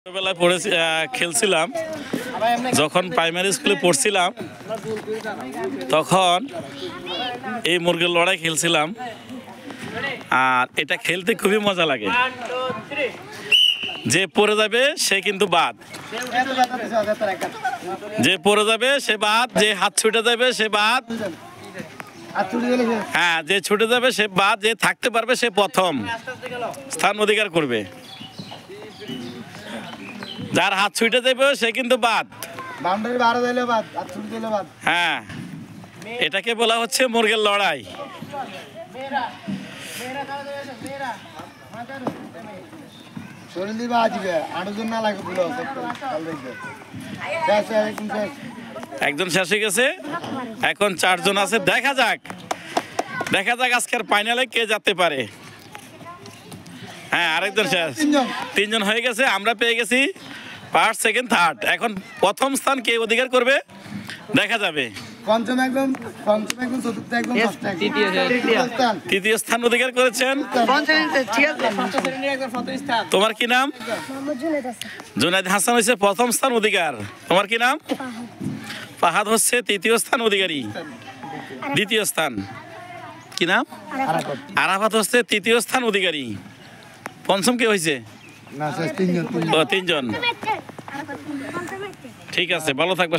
ছোটবেলায় পড়েছি খেলছিলাম যখন প্রাইমারি স্কুলে পড়ছিলাম তখন এই মুরগির লড়াই খেলছিলাম আর এটা খেলতে খুবই মজা লাগে। যে পড়ে যাবে সে কিন্তু বাদ, যে পড়ে যাবে সে বাদ, যে হাত ছুটে যাবে সে বাদ, হ্যাঁ যে ছুটে যাবে সে বাদ, যে থাকতে পারবে সে প্রথম স্থান অধিকার করবে। যার হাত ছুটে যাবে সে কিন্তু বাদ। হ্যাঁ, এটাকে বলা হচ্ছে মুরগির লড়াই। একজন শেষ হয়ে গেছে, এখন 4 জন আছে। দেখা যাক আজকের ফাইনালে কে যেতে পারে। হ্যাঁ, আরেকজন শেষ, 3 জন হয়ে গেছে। আমরা পেয়ে গেছি ফার্স্ট, সেকেন্ড, থার্ড। এখন প্রথম স্থান কে অধিকার করবে দেখা যাবে। তৃতীয় স্থান অধিকার করেছেন। তোমার কি নাম? জুনাইদ হাসান হচ্ছে প্রথম স্থান অধিকার। তোমার কি নাম? ফাহাদ হচ্ছে তৃতীয় স্থান অধিকারী। দ্বিতীয় স্থান কি নাম? আরাফাত হচ্ছে তৃতীয় স্থান অধিকারী। পঞ্চম কে হয়েছে? 3 জন। ঠিক আছে, ভালো থাকবে।